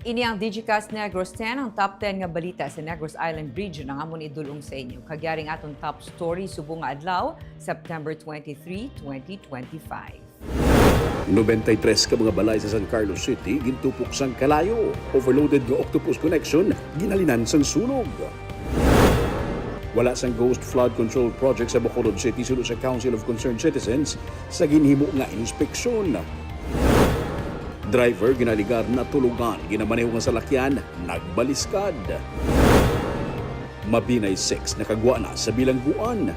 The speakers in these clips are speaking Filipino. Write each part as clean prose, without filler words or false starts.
Ini ang Digicast Negros 10, ang top 10 nga balita sa Negros Island region ang amon idulong sa inyo. Kagyaring atong top story subong nga adlaw, September 23, 2025. 93 ka mga balay sa San Carlos City gintupok sang kalayo. Overloaded nga octopus connection ginalinan sang sunog. Wala sang ghost flood control project sa Bacolod City sulod sa Council of Concerned Citizens sa ginhimo nga inspeksyon. Driver ginaligar na tulugan ginamaneho nga salakyan nagbaliskad. Mabinay 6 nakagwa na sa bilangguan.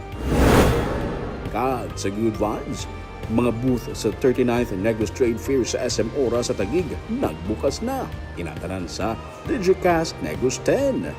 Kag sa Good Vibes, mga booth sa 39th Negros Trade Fair sa SM Ora sa Taguig nagbukas na. Inatanan sa Digicast Negros 10.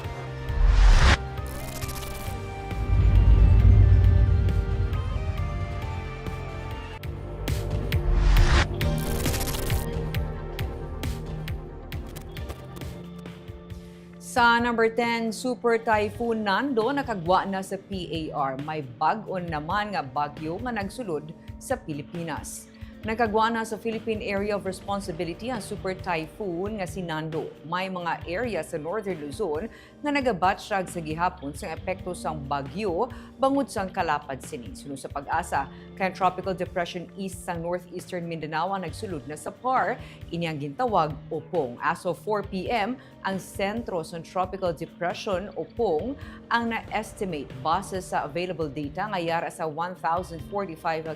Sa number 10, Super Typhoon Nando nakagwa na sa PAR. May bag-on naman nga bagyo nga nagsulod sa Pilipinas. Nakagwa na sa Philippine Area of Responsibility ang Super Typhoon nga si Nando. May mga area sa Northern Luzon nga nagabatsyag sa gihapon sa epekto sang bagyo bangod sang kalapad sini. Sunod sa pag-asa, kay Tropical Depression East sa Northeastern Mindanao ang nagsulod na sa PAR, ini ang gintawag Opong. As of 4 p.m., ang sentro sa Tropical Depression Opong ang na-estimate base sa available data nga yara sa 1,045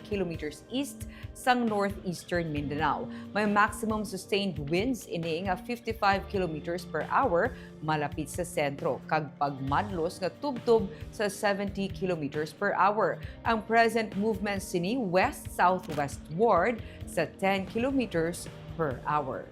kilometers east sang Northeastern Mindanao. May maximum sustained winds ini nga 55 kilometers per hour malapit sa sentro kag pagmadlos nga tubtob sa 70 kilometers per hour. Ang present movement sini west-southwestward sa 10 kilometers per hour.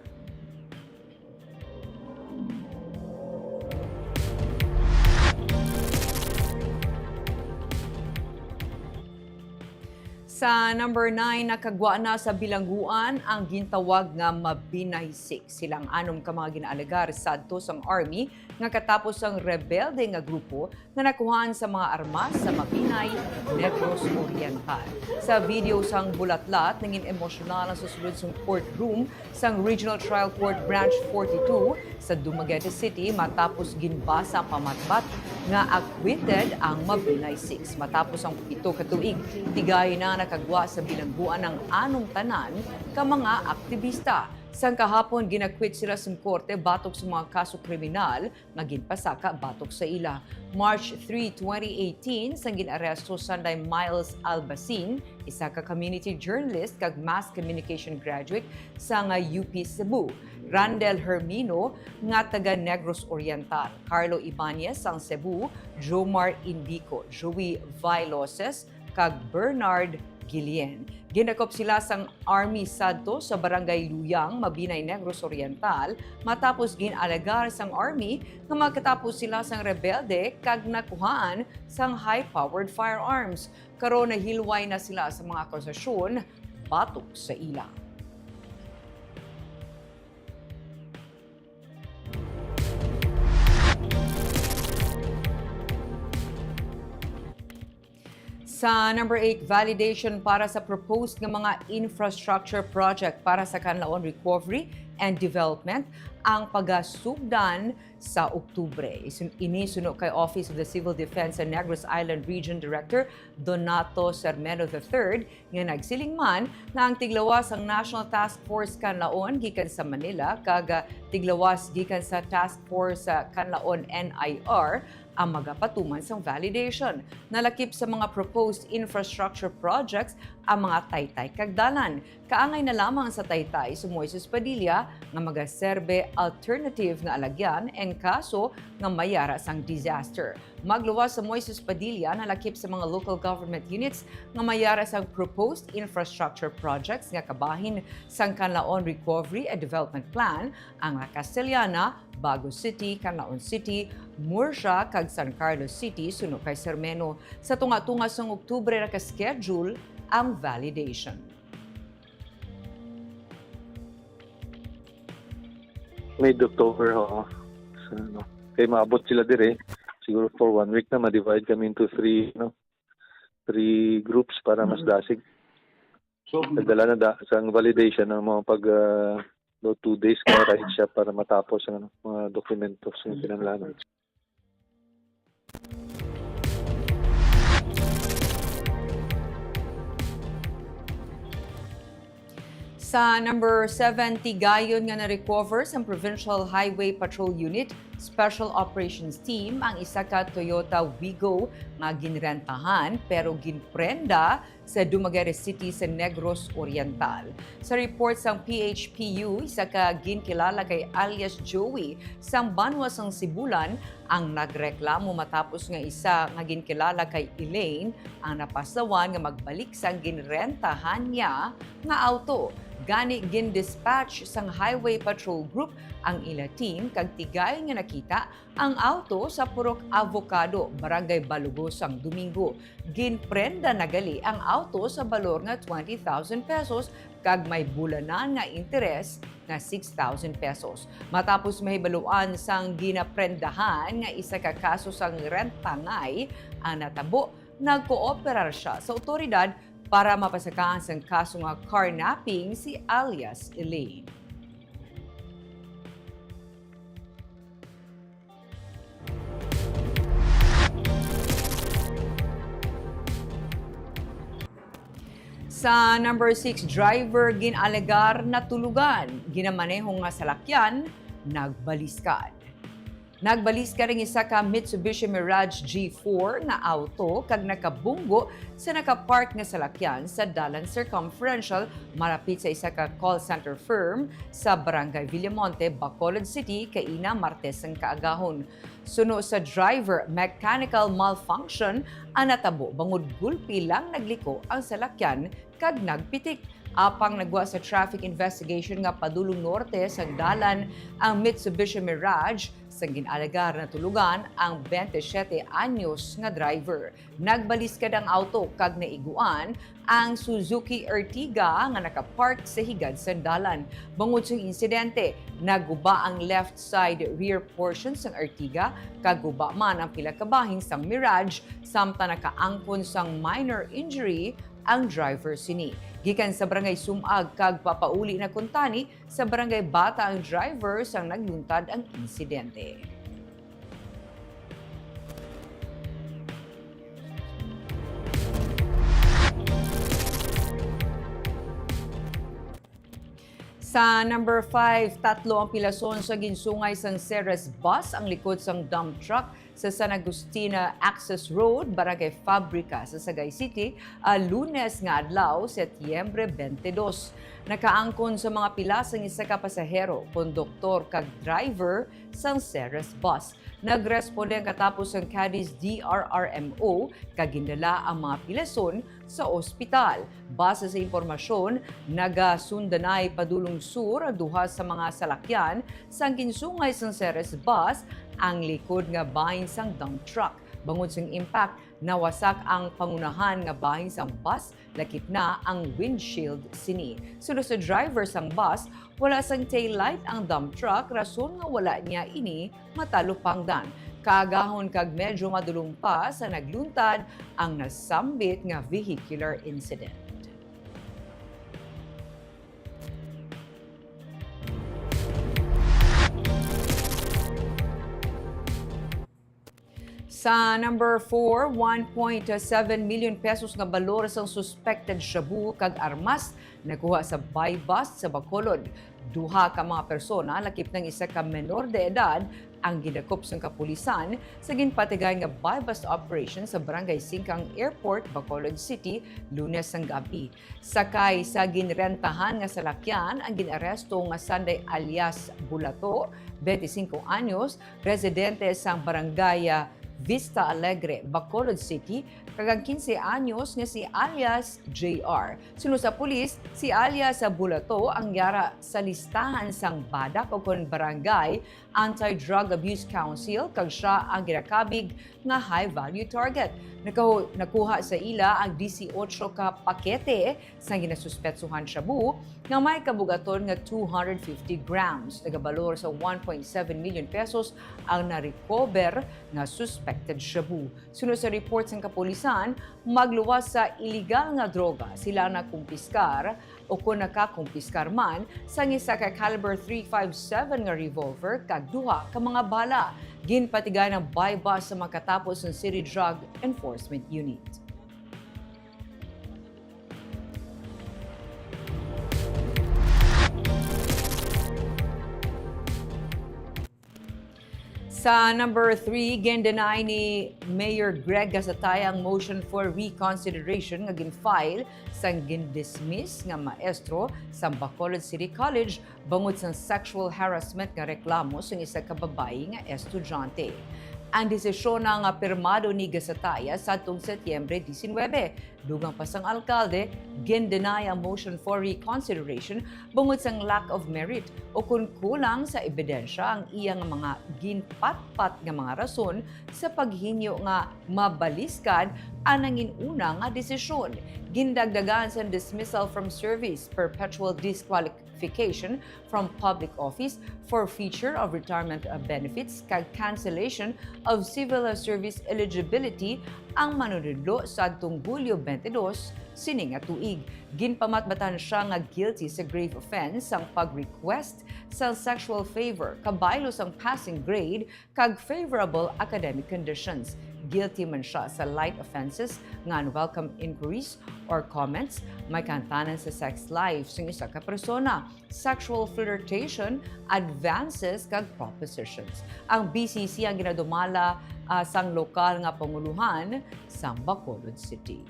Sa number 9, nakagwa na sa bilangguan ang gintawag nga Mabinay 6. Silang anom ka mga ginaalagar sadto sang army nga katapos ang rebelde nga grupo nga nakuhaan sa mga armas sa Mabinay, Negros Oriental. Sa video sang bulatlat, naging emosyonal ang susunod sa courtroom sang Regional Trial Court Branch 42 sa Dumaguete City matapos ginbasa pamatbat nga acquitted ang Mabinay 6. Matapos ang 7 ka tuig, tigay na nakagwa sa bilangguan ng anong tanan ka mga aktivista. Sang kahapon, ginakwit sila sa korte batok sa mga kaso kriminal nga ginpasaka batok sa ila. March 3, 2018, sang ginaresto Sunday Miles Albacin, isa ka community journalist kag mass communication graduate sa nga UP Cebu. Randel Hermino nga taga Negros Oriental, Carlo Ibanez sang Cebu, Jomar Indico, Joey Vailoses kag Bernard Gilien. Ginakop sila sang Army Sadto sa Barangay Luyang, Mabinay, Negros Oriental matapos ginalagar sang Army nga magkatapos sila sang rebelde kag nakuhaan sang high-powered firearms. Karon nahilway na sila sa mga akusasyon batok sa ila. Sa number 8, validation para sa proposed nga mga infrastructure project para sa kanlaon recovery and development ang pagasugdan sa Oktubre. Inisuno kay Office of the Civil Defense and Negros Island Region Director Donato Sermeno III nga nagsiling man na ang tiglawas ang National Task Force kanlaon gikan sa Manila kag tiglawas gikan sa Task Force kanlaon NIR ang magapatuman sa validation. Nalakip sa mga proposed infrastructure projects ang mga taytay kagdalan. Kaangay na lamang sa taytay sa Moises Padilla nga magaserbe alternative nga alagyan en kaso nga mayara sang disaster. Magluwas sa Moises Padilla nalakip sa mga local government units nga mayara sang proposed infrastructure projects nga kabahin sang Kanlaon Recovery and Development Plan ang Castellana, Bago City, Canlaon City, Murcia kag San Carlos City suno kay Sermeno. Sa tunga-tunga sang Oktubre na ka-schedule ang validation. Mid-October, oo. So, kaya maabot sila dire. Siguro for 1 week na ma-divide kami into 3 groups para mas dasig. So, Nagdala na sa validation ng mga do 2 days ka ride siya para matapos ang mga dokumentos yung kinanglanan. Sa number 70 gayon nga na-recover sa Provincial Highway Patrol Unit Special Operations Team ang isa ka Toyota Wigo nga ginrentahan pero ginprenda sa Dumaguete City sa Negros Oriental. Sa report sang PHPU, isa ka ginkilala kay alias Joey sang Banwa sang Sibulan ang nagreklamo matapos nga isa nga ginkilala kay Elaine ang napasawan nga magbalik sang ginrentahan niya nga auto. Gani gin-dispatch sang Highway Patrol Group ang ila team kag tigay nga nakita ang auto sa Purok Avocado, Barangay Balugos sang Domingo. Ginprenda nagali ang auto sa balor nga 20,000 pesos kag may bulanan nga interes nga 6,000 pesos. Matapos mahibaluan sang ginaprendahan nga isa ka kaso sang rentangay ang natabo, nagkooperar siya sa otoridad para mapasakaan sa kaso nga carnapping si alias Elaine. Sa number 6, driver ginalegar na tulugan, ginamanehong nga salakyan, nagbaliskad. Nagbaliskad ring isa ka Mitsubishi Mirage G4 nga auto kag nakabunggo sa nakapark nga salakyan sa Dalan Circumferential malapit sa isa ka call center firm sa Barangay Villamonte, Bacolod City, kaina Martes ang kaagahon. Suno sa driver, mechanical malfunction ang natabo bangod gulpi lang nagliko ang salakyan kag nagpitik. Apang nagwa sa traffic investigation nga padulong norte sa dalan ang Mitsubishi Mirage sa ginalagar na tulugan ang 27 anyos nga driver. Nagbaliskad ang auto kag naiguan ang Suzuki Ertiga nga nakapark sa higad sa dalan. Bangod sa insidente, naguba ang left side rear portion sang Ertiga kag guba man ang pila ka bahin sang Mirage samtang nakaangkon sang minor injury ang driver sini. Gikan sa barangay Sumag kag papauli na kuntani sa barangay Bata ang driver sang nagluntad ang insidente. Sa number 5, tatlo ang pilason sa ginsungay sang Ceres bus ang likod sang dump truck sa San Agustina Access Road, Barangay Fabrica sa Sagay City, Lunes nga adlaw, Setyembre 22. Nakaangkon sa mga pilas ang isa ka pasahero, konduktor kag driver sang Ceres bus. Nagresponde ang katapos ang Cadiz DRRMO kag gindala ang mga pilason sa ospital. Base sa impormasyon, nagasundanay padulong sur duha sa mga salakyan sang ginsungay sang Ceres bus ang likod nga bahin sang dump truck. Bangod sang impact, nawasak ang pangunahan nga bahin sang bus, lakip na ang windshield sini. Sunod sa driver sang bus, wala sang taillight ang dump truck, rason nga wala niya ini matalupangdan. Kaagahon kag medyo madulong pa sa nagluntad ang nasambit nga vehicular incident. Sa number 4, 1.7 million pesos nga balor sang suspected shabu kag armas nakuha sa buy bust sa Bacolod. Duha ka mga persona lakip ng isa ka menor de edad ang gidakop sang kapulisan sa ginpatigay nga buy bust operation sa Barangay Singkang Airport, Bacolod City, Lunes sang gabi. Sakay sa ginrentahan nga salakyan ang ginaresto nga Sunday alias Bulato, 25 anyos, residente sang Barangay Vista Alegre, Bacolod City, kagang 15 anyos nga si alias JR. Sunod sa pulis, si alias sa Bulato ang yara sa listahan sang badak o kon barangay Anti-Drug Abuse Council kag siya ang ginakabig nga high-value target. Nakuha sa ila ang 18 ka pakete sa ginasuspetsuhan shabu nga may kabugaton nga 250 grams. Nagabalor sa 1.7 million pesos ang na-recover nga suspected shabu. Sunod sa reports ng kapulisan bisan magluwas sa iligal nga droga sila nakumpiskar o kung nakakumpiskar man sa isa ka caliber .357 nga revolver kag duha ka mga bala. Ginpatigay ng bypass sa makatapos ng City Drug Enforcement Unit. Sa number 3, gindenay ni Mayor Greg Gasataya ang motion for reconsideration nga gin-file sang gindismiss nga maestro sa Bacolod City College bangod sa sexual harassment nga reklamo sa isa ka babae nga estudyante. Ang desisyon nga pirmado ni Gasataya sa atong Setyembre 19. Dugang pa sang alkalde, gindenay ang motion for reconsideration bungod sang lack of merit o kung kulang sa ebidensya ang iyang mga ginpatpat nga mga rason sa paghinyo nga mabaliskad ang nangin-una nga desisyon. Gindagdagan sa dismissal from service, perpetual disqualification from public office, forfeiture of retirement benefits, kag cancellation of civil service eligibility ang manunudlo sa adtong Hulyo 22 sini nga tuig. Ginpamatbatan siya nga guilty sa grave offense ang pag-request sa sexual favor kabaylo sang passing grade kag favorable academic conditions. Guilty man siya sa light offenses nga unwelcome inquiries or comments, may kantanan sa sex life ng isa ka persona, sexual flirtation, advances kag propositions. Ang BCC ang ginadumala sang lokal nga panguluhan sa Bacolod City.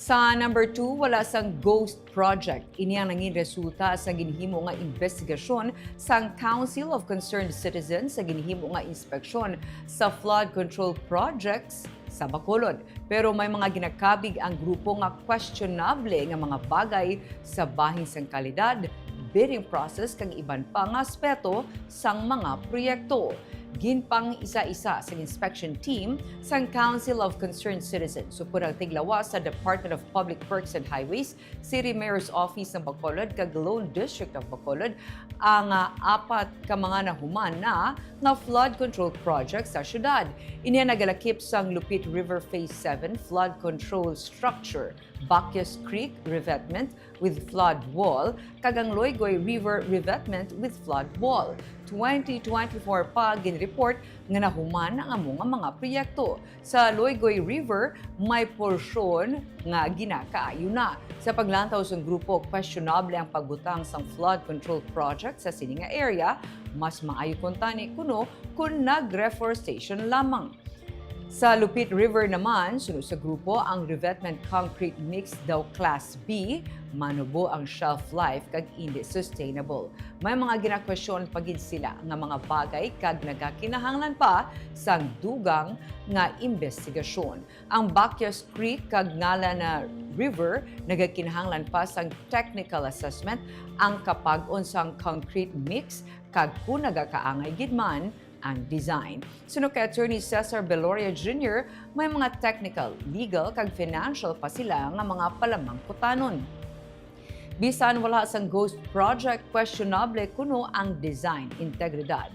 Sa number 2, wala sang ghost project. Ini ang nangin resulta sa ginhimo nga investigasyon sang Council of Concerned Citizens sa ginhimo nga inspeksyon sa flood control projects sa Bacolod. Pero may mga ginakabig ang grupo nga questionable nga mga bagay sa bahin sang kalidad, bidding process kang iban pang aspeto sang mga proyekto. Ginpang isa-isa sa inspection team sa Council of Concerned Citizens. Supurang tiglawas sa Department of Public Works and Highways, City Mayor's Office ng Bacolod, kag Lone District of Bacolod, ang apat ka mga nahuman na flood control project sa syudad. Iniya nagalakip sang Lupit River Phase 7 flood control structure, Bacchus Creek revetment with flood wall, kag ang Loygoy River revetment with flood wall. 2024 pa ginreport nga nahuman ang among mga proyekto. Sa Loygoy River, may porsyon nga ginakaayo na. Sa paglantaw sa grupo, questionable ang pagbutang sang flood control project sa sininga area, mas maayo kuntani kuno kung nag-reforestation lamang. Sa Lupit River naman, sunod sa grupo, ang revetment concrete mix daw Class B, manubo ang shelf life kag hindi sustainable. May mga ginakwestiyon pagid sila nga mga bagay kag nagakinahanglan pa sang dugang nga investigasyon. Ang Bacchus Creek kag ngalan na river nagakinahanglan pa sang technical assessment ang kapag-on sang concrete mix kag kung nagakaangay gid man ang design. Suno kay Attorney Cesar Beloria Jr., may mga technical, legal, kag financial pa sila nga mga palamangkutanon. Bisan wala sang ghost project, questionable kuno ang design, integridad,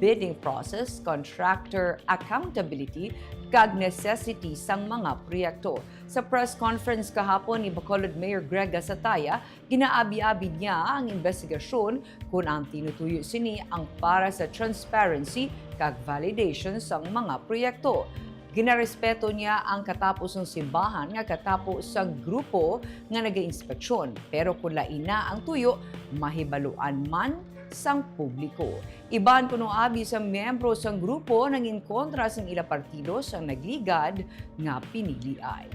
bidding process, contractor accountability, kag necessity sang mga proyekto. Sa press conference kahapon ni Bacolod Mayor Greg Gasataya, ginaabi-abi niya ang investigasyon kung ang tinutuyo sini ang para sa transparency kag validation sang mga proyekto. Ginarespeto niya ang katapos ng simbahan nga katapos sang grupo nga nag-inspeksyon. Pero kung lain na ang tuyo, mahibaluan man sang publiko. Iban kuno abi sa miyembro sang grupo nang inkontra sang ila partido sang nagligad nga piniliay.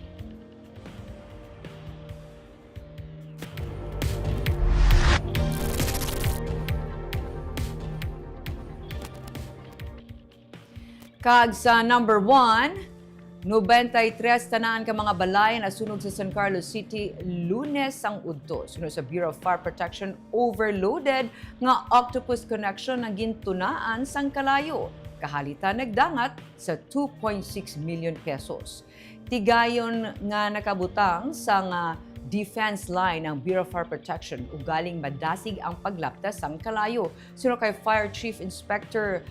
Kag sa number 1, 93 tanaan ka mga balay na sunog sa San Carlos City Lunes ang udto. Sunog sa Bureau of Fire Protection, overloaded nga octopus connection na gintunaan sang kalayo. Kahalita nagdangat sa 2.6 million pesos. Tigayon nga nakabutang sang defense line ng Bureau of Fire Protection ugaling madasig ang paglaptas sang kalayo. Sino kay Fire Chief Inspector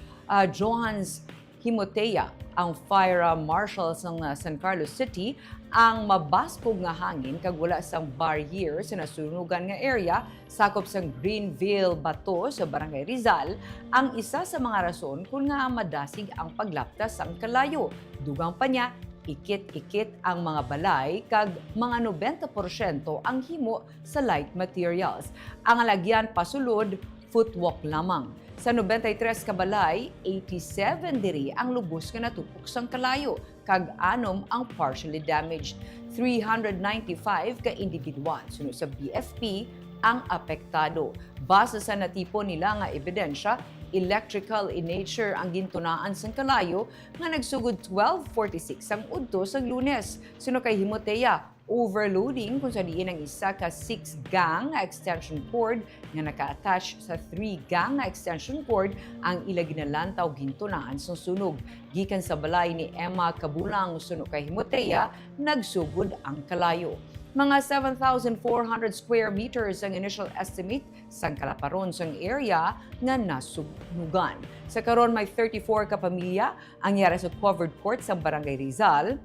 Johans Himotea, ang Fire Marshal ng San Carlos City, ang mabaskog nga hangin kag wala sang barrier sa nasunugan nga area sakop sang Greenville Bato sa Barangay Rizal ang isa sa mga rason kung nga madasig ang paglaptas sang kalayo. Dugang pa niya, ikit-ikit ang mga balay kag mga 90% ang himo sa light materials. Ang alagyan pasulod, footwalk lamang. Sa 93 ka balay, 87 diri ang lubos nga natupok sang kalayo kag 6 ang partially damaged. 395 ka individual sunod sa BFP ang apektado. Base sa natipon nila nga ebidensya, electrical in nature ang gintunaan sang kalayo nga nagsugod 12:46 ang udto sang Lunes. Suno kay Himotea, overloading kung sa diin ang isa ka 6-gang nga extension cord nga naka-attach sa 3-gang nga extension cord ang ila ginalantaw gintunaan sang sunog. Gikan sa balay ni Emma Kabulang suno kay Himotea, nagsugod ang kalayo. Mga 7,400 square meters ang initial estimate sang kalaparon sang area nga nasugnugan. Sa karon may 34 ka pamilya ang yara sa covered court sa Barangay Rizal,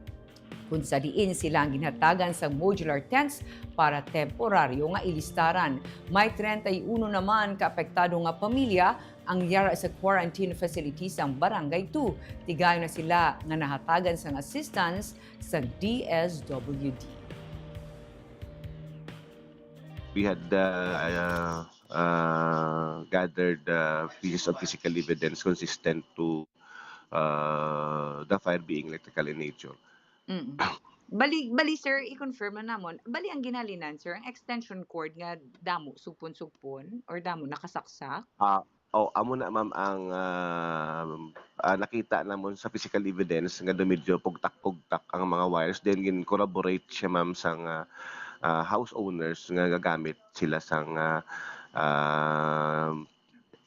kung sa diin sila ang ginhatagan sa modular tents para temporaryo nga ilistaran. May 31 naman kaapektado nga pamilya ang yara sa quarantine facilities ang Barangay 2. Tigayon na sila nga nahatagan sang assistance sa DSWD. We had gathered pieces of physical evidence consistent to the fire being electrical in nature. Mm. Bali sir, i-confirm na namon. Bali ang ginalinan sir, ang extension cord nga damo supon-supon or damo nakasaksak. Amo na ma'am ang nakita namon sa physical evidence nga medyo pugtak-pugtak ang mga wires, then gin-corroborate siya ma'am sang house owners nga gagamit sila sang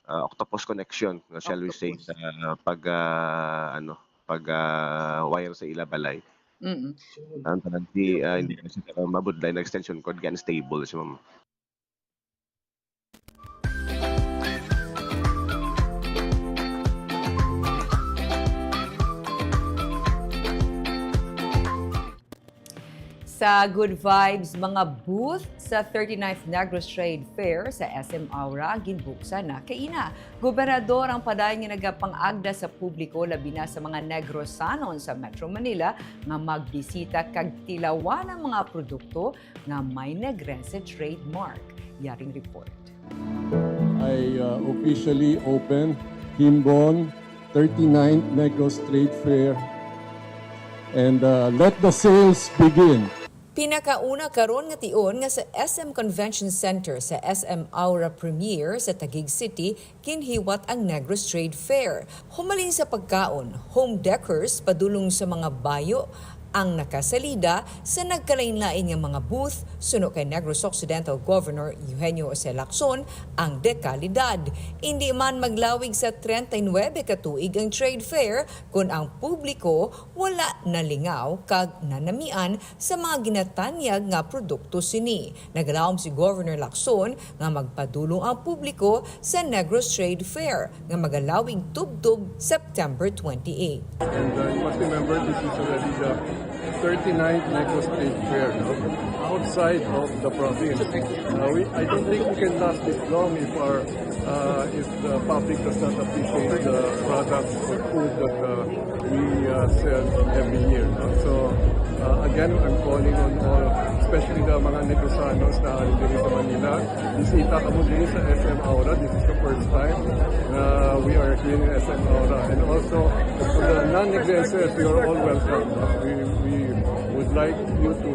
octopus connection, shall we say, sa pag wire sa ila balay. Hindi na siya mabudlay na extension cord, gan stable siya ma'am. Sa Good Vibes, mga booth sa 39th Negros Trade Fair sa SM Aura, ginbuksan na kaina. Gobernador ang padayon nga nagapang-agda sa publiko labi na sa mga Negrosanon sa Metro Manila nga magbisita kag tilawan ang mga produkto nga may Negrense trademark. Yaring report. I officially opened Himbon 39th Negros Trade Fair and let the sales begin. Pinakauna karon nga tion nga sa SM Convention Center sa SM Aura Premier sa Taguig City kinhiwat ang Negros Trade Fair. Humalin sa pagkaon, home decors padulong sa mga bayo ang nakasalida sa nagkalain-lain nga mga booth suno kay Negros Occidental Governor Eugenio Jose Lacson ang dekalidad. Hindi man maglawig sa 39 katuig ang trade fair kung ang publiko wala nalingaw kag nanamian sa mga ginatanyag nga produkto sini. Nagalawom si Governor Lacson nga magpadulong ang publiko sa Negros Trade Fair nga magalawig tubtob September 28. And you must remember this is already the 39th Negros Trade Fair, no? Outside of the province. I don't think we can last this long if the public does not appreciate the products or food that we sell every year. No? So again, I'm calling on all, especially the mga Negrosanos na dito sa Manila. Bisita ka mo din sa SM Aura. This is the first time we are here in SM Aura. And also, for the non-Negrenses, you are all welcome. We would like you to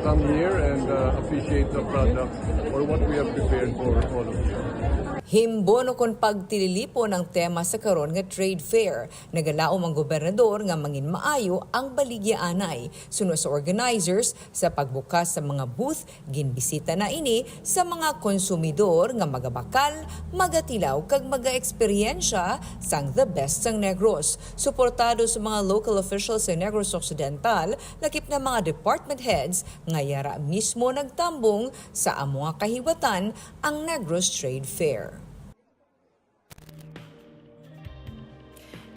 come here and appreciate the products or what we have prepared for all of you. Himbono kon pagtililipon ang tema sa karon nga trade fair. Nagalaom ang gobernador nga mangin maayo ang baligyaanay. Suno sa organizers sa pagbukas sa mga booth, ginbisita na ini sa mga konsumidor nga magabakal, magatilaw kag maga-eksperyensya sang the best sang Negros. Suportado sa mga local officials sa Negros Occidental, lakip na mga department heads ngayara mismo nagtambong sa amo nga kahiwatan ang Negros Trade Fair.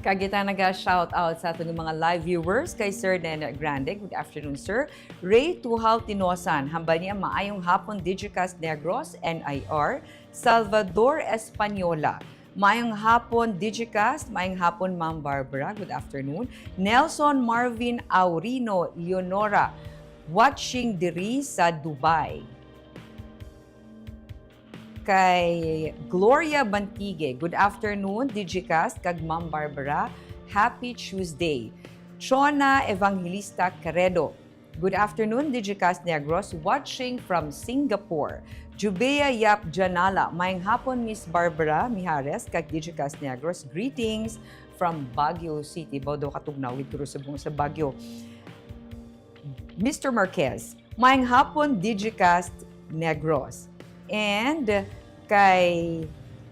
Kagita naga-shout out sa ating mga live viewers kay Sir Nene Grande. Good afternoon, sir. Ray Tuhal Tinosan, hamba niya maayong hapon Digicast Negros, NIR. Salvador Española, maayong hapon Digicast, maayong hapon Ma'am Barbara. Good afternoon. Nelson Marvin Aurino Leonora, watching diri sa Dubai. Kay Gloria Bantige, good afternoon, Digicast, kag Ma'am Barbara, happy Tuesday. Chona Evangelista Caredo, good afternoon, Digicast Negros, watching from Singapore. Jubea Yap Janala, mayang hapon Miss Barbara Mijares, kag Digicast Negros, greetings from Baguio City. Bodo katugnaw, ituro sa buong sa Baguio. Mr. Marquez, mayang hapon Digicast Negros. And kay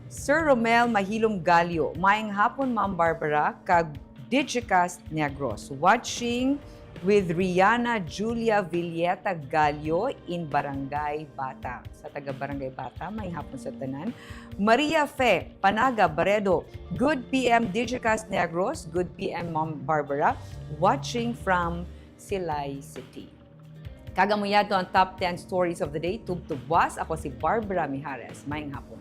Sir Romel Mahilom Galio, maayong hapon Ma'am Barbara, kag Digicast Negros, watching with Rihanna Julia Villeta Galio in Barangay Bata. Sa taga Barangay Bata, maayong hapon sa tanan. Maria Fe Panaga Baredo, good PM Digicast Negros, good PM Ma'am Barbara, watching from Silay City. Kagamuyato ang top 10 stories of the day. Tubtubwas. Ako si Barbara Mijares. Mayang hapon.